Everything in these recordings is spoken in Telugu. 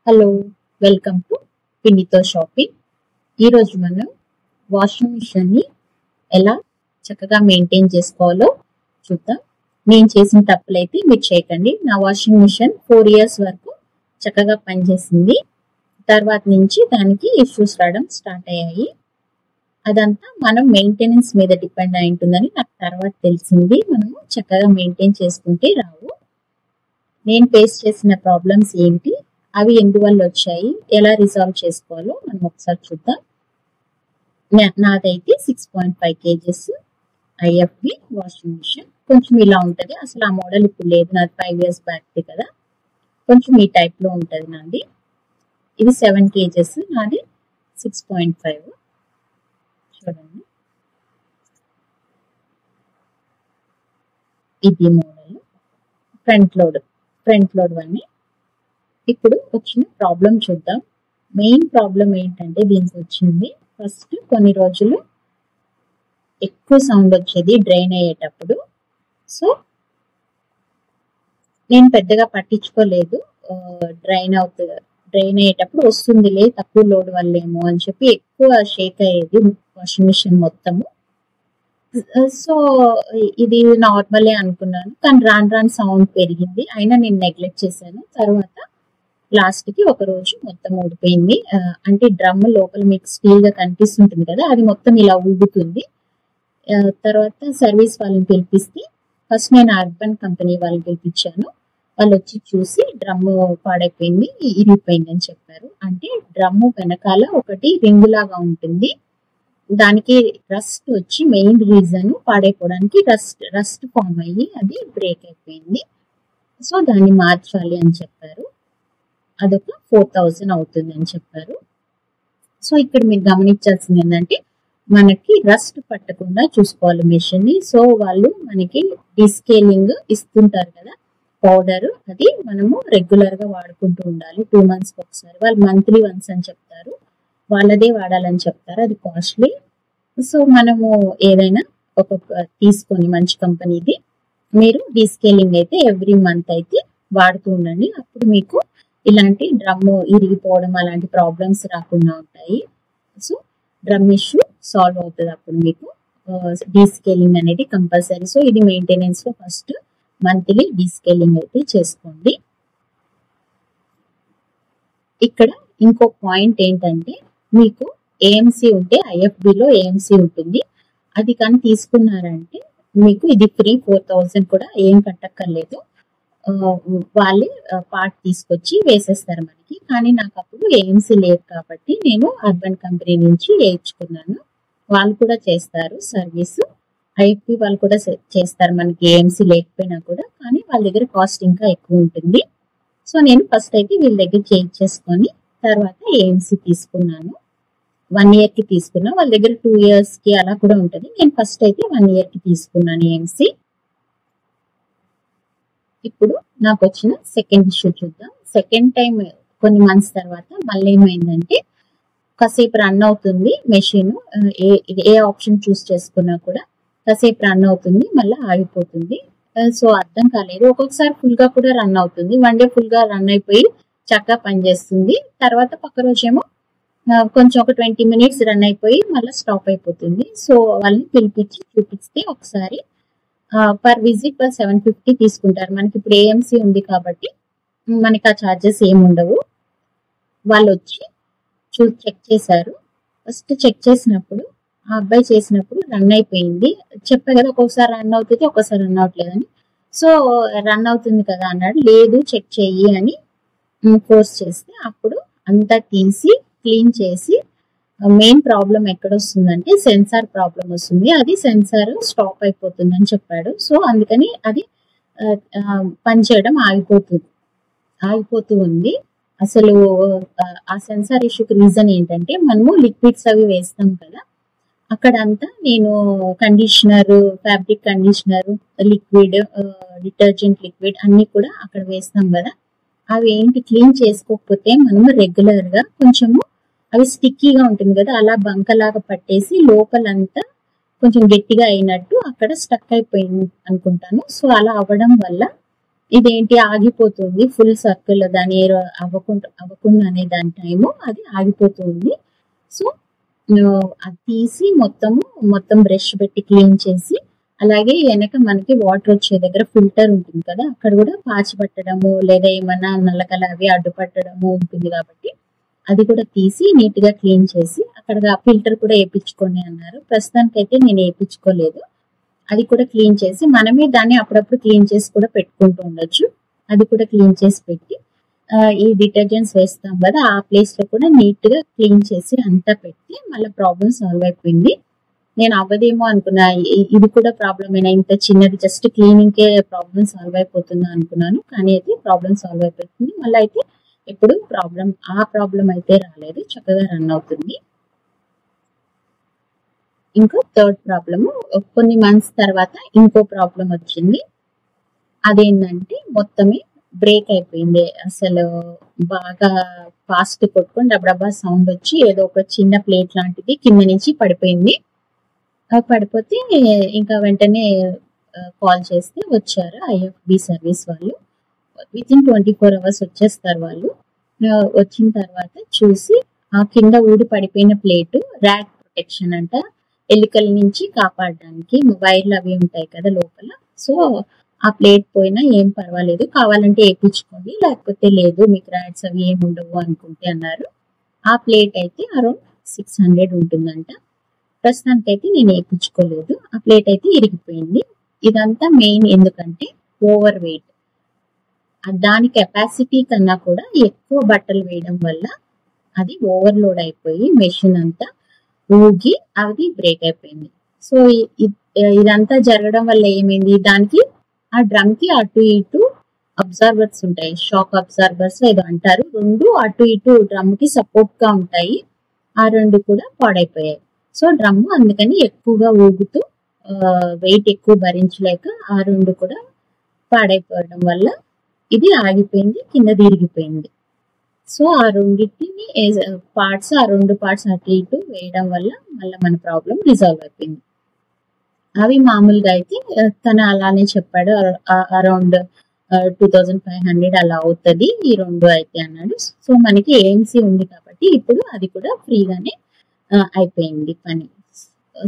హలో, వెల్కమ్ టు పిన్నితో షాపింగ్. ఈరోజు మనం వాషింగ్ మిషన్ని ఎలా చక్కగా మెయింటైన్ చేసుకోవాలో చూద్దాం. నేను చేసిన తప్పులైతే మీరు చేయకండి. నా వాషింగ్ మిషన్ 4 years వరకు చక్కగా పనిచేసింది. తర్వాత నుంచి దానికి ఇష్యూస్ రావడం స్టార్ట్ అయ్యాయి. అదంతా మనం మెయింటెనెన్స్ మీద డిపెండ్ అయి ఉంటుందని నాకు తర్వాత తెలిసింది. మనము చక్కగా మెయింటైన్ చేసుకుంటే రావు. నేను ఫేస్ చేసిన ప్రాబ్లమ్స్ ఏంటి, అవి ఎందువల్ల వచ్చాయి, ఎలా రిజాల్వ్ చేసుకోవాలో మనం ఒకసారి చూద్దాం. నాదైతే 6.5 kgs ఐఎఫ్బి వాషింగ్ మిషన్. కొంచెం ఇలా ఉంటుంది. అసలు ఆ మోడల్ ఇప్పుడు లేదు, నాది 5 years బ్యాక్ది కదా. కొంచెం ఈ టైప్ లో ఉంటుంది నాది. ఇది 7 kgs, నాది 6.5. చూడండి, ఇది మోడల్. ఫ్రంట్ లోడ్ అన్నీ. ఇప్పుడు వచ్చిన ప్రాబ్లం చూద్దాం. మెయిన్ ప్రాబ్లం ఏంటంటే దీనికి వచ్చింది, ఫస్ట్ కొన్ని రోజులు ఎక్కువ సౌండ్ వచ్చేది డ్రైన్ అయ్యేటప్పుడు. సో నేను పెద్దగా పట్టించుకోలేదు. డ్రైన్ అయ్యేటప్పుడు వస్తుందిలే, తక్కువ లోడ్ వల్లేమో అని చెప్పి ఎక్కువ షేక్ అయ్యేది వాషింగ్ మిషన్ మొత్తము. సో ఇది నార్మలే అనుకున్నాను, కానీ రాను సౌండ్ పెరిగింది. అయినా నేను నెగ్లెక్ట్ చేశాను. తర్వాత లాస్ట్ కి ఒక రోజు మొత్తం ఊడిపోయింది. అంటే డ్రమ్ లోపల మీకు స్టీల్ గా కనిపిస్తుంటుంది కదా, అది మొత్తం ఇలా ఊగుతుంది. తర్వాత సర్వీస్ వాళ్ళని పిలిపిస్తే, ఫస్ట్ నేను అర్బన్ కంపెనీ వాళ్ళని పిలిపించాను. వాళ్ళు వచ్చి చూసి డ్రమ్ము పాడైపోయింది, ఇరిగిపోయింది అని చెప్పారు. అంటే డ్రమ్ము వెనకాల ఒకటి రింగ్ లాగా ఉంటుంది, దానికి రస్ట్ వచ్చి మెయిన్ రీజన్ పాడైపోవడానికి రస్ట్ ఫామ్ అయ్యి అది బ్రేక్ అయిపోయింది. సో దాన్ని మార్చాలి అని చెప్పారు. అదొక 4000 అవుతుంది అని చెప్పారు. సో ఇక్కడ మీరు గమనించాల్సింది ఏంటంటే, మనకి రస్ట్ పట్టకుండా చూసుకోవాలి మెషిన్ ని. సో వాళ్ళు మనకి డిస్కేలింగ్ ఇస్తుంటారు కదా పౌడర్, అది మనము రెగ్యులర్ గా వాడుకుంటూ ఉండాలి. 2 months ఒకసారి. వాళ్ళు మంత్లీ వన్స్ అని చెప్తారు, వాళ్ళదే వాడాలని చెప్తారు. అది కాస్ట్లీ. సో మనము ఏదైనా ఒక తీసుకొని మంచి కంపెనీది మీరు డిస్కేలింగ్ అయితే ఎవ్రీ మంత్ అయితే వాడుతూ ఉండండి. అప్పుడు మీకు ఇలాంటి డ్రమ్ ఇరిగిపోవడం అలాంటి ప్రాబ్లమ్స్ రాకుండా ఉంటాయి. సో డ్రమ్ ఇష్యూ సాల్వ్ అవుతుంది అప్పుడు మీకు. డీస్కేలింగ్ అనేది కంపల్సరీ. సో ఇది మెయింటెనెన్స్ లో ఫస్ట్ మంత్లీ డీస్కేలింగ్ అయితే చేసుకోండి. ఇక్కడ ఇంకో పాయింట్ ఏంటంటే, మీకు ఏఎంసీ ఉంటే ఐఎఫ్బిలో ఏఎంసీ ఉంటుంది, అది కానీ తీసుకున్నారంటే మీకు ఇది ఫ్రీ. 4000 కూడా ఏం కట్టక్కర్లేదు. వాళ్ళే పార్ట్ తీసుకొచ్చి వేసేస్తారు మనకి. కానీ నాకు అప్పుడు ఏఎంసీ లేదు కాబట్టి నేను అర్బన్ కంపెనీ నుంచి వేయించుకున్నాను. వాళ్ళు కూడా చేస్తారు సర్వీస్. ఐఎఫ్బి వాళ్ళు కూడా చేస్తారు మనకి ఏఎంసీ లేకపోయినా కూడా, కానీ వాళ్ళ దగ్గర కాస్ట్ ఇంకా ఎక్కువ ఉంటుంది. సో నేను ఫస్ట్ అయితే వీళ్ళ దగ్గర చేయించేసుకొని తర్వాత ఏఎంసీ తీసుకున్నాను. 1 year కి తీసుకున్నా. వాళ్ళ దగ్గర 2 years కి అలా కూడా ఉంటుంది. నేను ఫస్ట్ అయితే 1 year కి తీసుకున్నాను ఏఎంసీ. ఇప్పుడు నాకు వచ్చిన సెకండ్ ఇష్యూ చూద్దాం. సెకండ్ టైం కొన్ని మంత్స్ తర్వాత మళ్ళీ ఏమైందంటే, కాసేపు రన్ అవుతుంది మెషిన్, ఏ ఆప్షన్ చూస్ చేసుకున్నా కూడా కాసేపు రన్ అవుతుంది, మళ్ళీ ఆగిపోతుంది. సో అర్థం కాలేదు. ఒక్కొక్కసారి ఫుల్ గా కూడా రన్ అవుతుంది. 1 day ఫుల్ గా రన్ అయిపోయి చక్కగా పనిచేస్తుంది. తర్వాత పక్క రోజేమో కొంచెం ఒక 20 minutes రన్ అయిపోయి మళ్ళీ స్టాప్ అయిపోతుంది. సో వాళ్ళని పిలిపించి చూపిస్తే ఒకసారి పర్ విజిట్ 750 తీసుకుంటారు. మనకి ఇప్పుడు ఏఎంసీ ఉంది కాబట్టి మనకి ఆ ఛార్జెస్ ఏమి ఉండవు. వాళ్ళు వచ్చి చెక్ చేశారు. ఫస్ట్ చెక్ చేసినప్పుడు ఆ అబ్బాయి చేసినప్పుడు రన్ అయిపోయింది. చెప్పా కదా, ఒక్కొక్కసారి రన్ అవుతుంది, ఒక్కోసారి రన్ అవట్లేదని. సో రన్ అవుతుంది కదా అన్నాడు. లేదు చెక్ చెయ్యి అని ఫోర్స్ చేస్తే అప్పుడు అంతా తీసి క్లీన్ చేసి, మెయిన్ ప్రాబ్లం ఎక్కడ వస్తుందంటే సెన్సార్ ప్రాబ్లం వస్తుంది. అది సెన్సార్ స్టాప్ అయిపోతుంది అని చెప్పాడు. సో అందుకని అది పనిచేయడం ఆగిపోతూ ఉంది. అసలు ఆ సెన్సార్ ఇష్యూకి రీజన్ ఏంటంటే, మనము లిక్విడ్స్ అవి వేస్తాం కదా, అక్కడ అంతా నేను conditioner, fabric conditioner, liquid, detergent liquid అన్ని కూడా అక్కడ వేస్తాం కదా, అవి ఏంటి క్లీన్ చేసుకోకపోతే మనము రెగ్యులర్ గా కొంచెము అవి స్టిక్కీగా ఉంటుంది కదా, అలా బంకలాగా పట్టేసి లోపలంతా కొంచెం గట్టిగా అయినట్టు అక్కడ స్టక్ అయిపోయింది అనుకుంటాను. సో అలా అవ్వడం వల్ల ఇదేంటి ఆగిపోతుంది, ఫుల్ సర్కిల్ దాని ఎయిర్ అవ్వకుండా అనే దాని టైము అది ఆగిపోతుంది. సో అది తీసి మొత్తం బ్రష్ పెట్టి క్లీన్ చేసి, అలాగే వెనక మనకి వాటర్ వచ్చే దగ్గర ఫిల్టర్ ఉంటుంది కదా, అక్కడ కూడా పాచి పట్టడము లేదా ఏమన్నా నల్లకల అవి అడ్డుపట్టడము ఉంటుంది కాబట్టి అది కూడా తీసి నీట్ గా క్లీన్ చేసి అక్కడ ఫిల్టర్ కూడా వేయించుకోండి అన్నారు. ప్రస్తుతానికైతే నేను వేయించుకోలేదు. అది కూడా క్లీన్ చేసి మనమే దాన్ని అప్పుడప్పుడు క్లీన్ చేసి కూడా పెట్టుకుంటూ ఉండొచ్చు. అది కూడా క్లీన్ చేసి పెట్టి ఈ డిటర్జెంట్స్ వేస్తాం కదా, ఆ ప్లేస్ లో కూడా నీట్ గా క్లీన్ చేసి అంతా పెట్టి మళ్ళీ ప్రాబ్లం సాల్వ్ అయిపోయింది. నేను అవ్వదేమో అనుకున్నా, ఇది కూడా ప్రాబ్లం అయినా, ఇంత చిన్నది జస్ట్ క్లీనింగ్ కే ప్రాబ్లం సాల్వ్ అయిపోతుందా అనుకున్నాను. కానీ అయితే ప్రాబ్లం సాల్వ్ అయిపోతుంది. మళ్ళీ అయితే ఎప్పుడు ఆ ప్రాబ్లం అయితే రాలేదు, చక్కగా రన్ అవుతుంది. ఇంకో థర్డ్ ప్రాబ్లము, కొన్ని మంత్స్ తర్వాత ఇంకో ప్రాబ్లం వచ్చింది. అదేంటంటే మొత్తమే బ్రేక్ అయిపోయింది. అసలు బాగా ఫాస్ట్ కొట్టుకొని డబ్బా సౌండ్ వచ్చి ఏదో ఒక చిన్న ప్లేట్ లాంటిది కింద నుంచి పడిపోయింది. పడిపోతే ఇంకా వెంటనే కాల్ చేస్తే వచ్చారు IFB సర్వీస్ వాళ్ళు. వితిన్ 24 hours వచ్చేస్తారు వాళ్ళు. వచ్చిన తర్వాత చూసి ఆ కింద ఊడి పడిపోయిన ప్లేట్ ర్యాట్ ప్రొటెక్షన్ అంట, ఎలుకల నుంచి కాపాడడానికి వైర్లు అవి ఉంటాయి కదా లోపల. సో ఆ ప్లేట్ పోయినా ఏం పర్వాలేదు, కావాలంటే వేయించుకోండి, లేకపోతే లేదు, మీకు ర్యాట్స్ అవి ఏమి ఉండవు అనుకుంటే అన్నారు. ఆ ప్లేట్ అయితే అరౌండ్ 600 ఉంటుందంట. ప్రస్తుతానికైతే నేను వేయించుకోలేదు. ఆ ప్లేట్ అయితే ఇరిగిపోయింది. ఇదంతా మెయిన్ ఎందుకంటే ఓవర్ వెయిట్. దాని కెపాసిటీ కన్నా కూడా ఎక్కువ బట్టలు వేయడం వల్ల అది ఓవర్లోడ్ అయిపోయి మెషిన్ అంతా ఊగి అది బ్రేక్ అయిపోయింది. సో ఇదంతా జరగడం వల్ల ఏమైంది, దానికి ఆ డ్రమ్ కి అటు ఇటు అబ్జర్వర్స్ ఉంటాయి, షాక్ అబ్జర్వర్స్ ఏదో అంటారు, రెండు అటు ఇటు డ్రమ్ కి సపోర్ట్ గా ఉంటాయి. ఆ రెండు కూడా పాడైపోయాయి. సో డ్రమ్ అందుకని ఎక్కువగా ఊగుతూ వెయిట్ ఎక్కువ భరించలేక ఆ రెండు కూడా పాడైపోవడం వల్ల ఇది ఆగిపోయింది, కింద తిరిగిపోయింది. సో ఆ రెండింటిని ఆ రెండు పార్ట్స్ అటు ఇటు వేయడం వల్ల మళ్ళీ మన ప్రాబ్లం రిజాల్వ్ అయిపోయింది. అవి మామూలుగా అయితే తను అలానే చెప్పాడు, అరౌండ్ 2500 అలా అవుతుంది ఈ రెండు అయితే అన్నాడు. సో మనకి AMC ఉంది కాబట్టి ఇప్పుడు అది కూడా ఫ్రీగానే అయిపోయింది పని.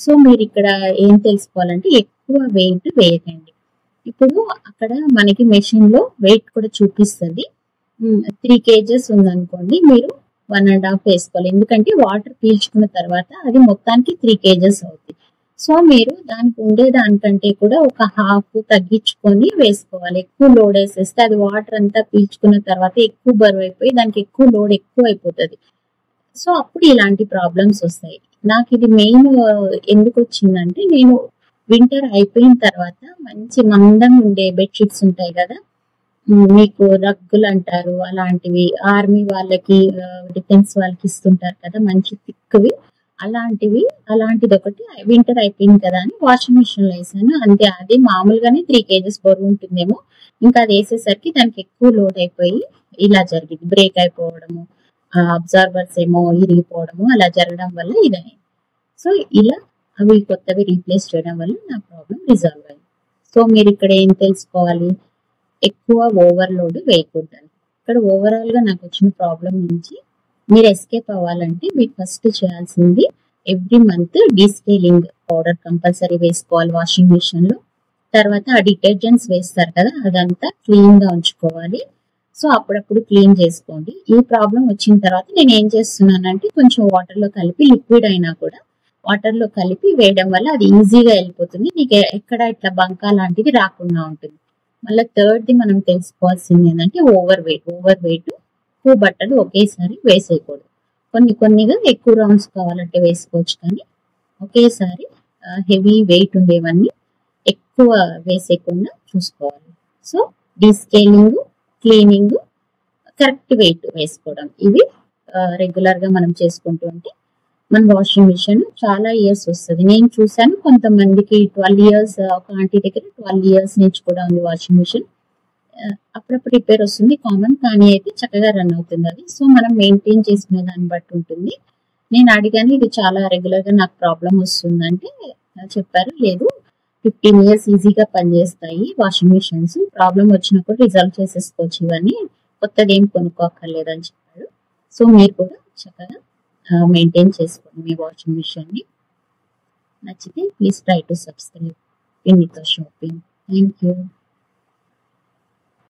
సో మీరు ఇక్కడ ఏం తెలుసుకోవాలంటే ఎక్కువ వెయిట్ వేయకండి. ఇప్పుడు అక్కడ మనకి మెషిన్ లో వెయిట్ కూడా చూపిస్తుంది. 3 kgs ఉందనుకోండి, మీరు 1.5 వేసుకోవాలి. ఎందుకంటే వాటర్ పీల్చుకున్న తర్వాత అది మొత్తానికి 3 kgs అవుతుంది. సో మీరు దానికి ఉండే దానికంటే కూడా ఒక హాఫ్ తగ్గించుకొని వేసుకోవాలి. ఎక్కువ లోడ్ వేసేస్తే అది వాటర్ అంతా పీల్చుకున్న తర్వాత ఎక్కువ బరువు అయిపోయి దానికి ఎక్కువ లోడ్ ఎక్కువ అయిపోతుంది. సో అప్పుడు ఇలాంటి ప్రాబ్లమ్స్ వస్తాయి. నాకు ఇది మెయిన్ ఎందుకు వచ్చిందంటే, నేను వింటర్ అయిపోయిన తర్వాత మంచి మందంగా ఉండే బెడ్షీట్స్ ఉంటాయి కదా, మీకు రగ్గులు అంటారు, అలాంటివి ఆర్మీ వాళ్ళకి డిఫెన్స్ వాళ్ళకి ఇస్తుంటారు కదా మంచి థిక్వి, అలాంటిది ఒకటి వింటర్ అయిపోయింది కదా అని వాషింగ్ మిషన్ లో వేసాను. అంతే, అది మామూలుగానే 3 kgs బరువు ఉంటుందేమో, ఇంకా అది వేసేసరికి దానికి ఎక్కువ లోడ్ అయిపోయి ఇలా జరిగింది, బ్రేక్ అయిపోవడము, అబ్జర్వర్స్ ఏమో ఇరిగిపోవడము, అలా జరగడం వల్ల ఇదని. సో ఇలా అవి కొత్తవి రీప్లేస్ చేయడం వల్ల నా ప్రాబ్లం రిజాల్వ్ అయింది. సో మీరు ఇక్కడ ఏం తెలుసుకోవాలి, ఎక్కువ ఓవర్లోడ్ వేయకూడదు. ఇక్కడ ఓవరాల్ గా నాకు వచ్చిన ప్రాబ్లం నుంచి మీరు ఎస్కేప్ అవ్వాలంటే మీరు ఫస్ట్ చేయాల్సింది every month descaling powder compulsory వేసుకోవాలి వాషింగ్ మిషన్ లో. తర్వాత ఆ డిటర్జెంట్స్ వేస్తారు కదా, అదంతా క్లీన్ గా ఉంచుకోవాలి. సో అప్పుడప్పుడు క్లీన్ చేసుకోండి. ఈ ప్రాబ్లం వచ్చిన తర్వాత నేను ఏం చేస్తున్నానంటే, కొంచెం వాటర్ లో కలిపి, లిక్విడ్ అయినా కూడా వాటర్ లో కలిపి వేయడం వల్ల అది ఈజీగా వెళ్ళిపోతుంది, మీకు ఎక్కడ ఇట్లా బంకా లాంటిది రాకుండా ఉంటుంది. మళ్ళీ థర్డ్ది మనం తెలుసుకోవాల్సింది ఏంటంటే ఓవర్ వెయిట్. ఎక్కువ బట్టలు ఒకేసారి వేసేయకూడదు. కొన్నిగా ఎక్కువ రౌండ్స్ కావాలంటే వేసుకోవచ్చు, కానీ ఒకేసారి హెవీ వెయిట్ ఉండేవన్నీ ఎక్కువ వేసేయకుండా చూసుకోవాలి. So descaling, cleaning, correct weight వేసుకోవడం, ఇవి రెగ్యులర్ గా మనం చేసుకుంటూ ఉంటే మన వాషింగ్ మిషన్ చాలా ఇయర్స్ వస్తుంది. నేను చూసాను కొంతమందికి 12 years, ఒక ఆంటీ దగ్గర 12 years నుంచి కూడా ఉంది వాషింగ్ మిషన్. అప్పుడప్పుడు రిపేర్ వస్తుంది కామన్, కానీ అయితే చక్కగా రన్ అవుతుంది అది. సో మనం మెయింటైన్ చేసుకునే దాన్ని బట్టి ఉంటుంది. నేను అడిగాను, ఇది చాలా రెగ్యులర్ గా నాకు ప్రాబ్లం వస్తుందంటే చెప్పారు, లేదు 15 ఇయర్స్ ఈజీగా పనిచేస్తాయి వాషింగ్ మిషన్స్. ప్రాబ్లం వచ్చినప్పుడు రిజాల్వ్ చేసేసుకోవచ్చు ఇవన్నీ. కొత్తది ఏం కొనుక్కోక్కర్లేదు అని చెప్పాడు. సో మీరు కూడా చక్కగా మెయింటైన్ చేసుకోండి మీ వాషింగ్ మిషన్ని. నచ్చితే please try to subscribe Vineeta shopping. Thank you.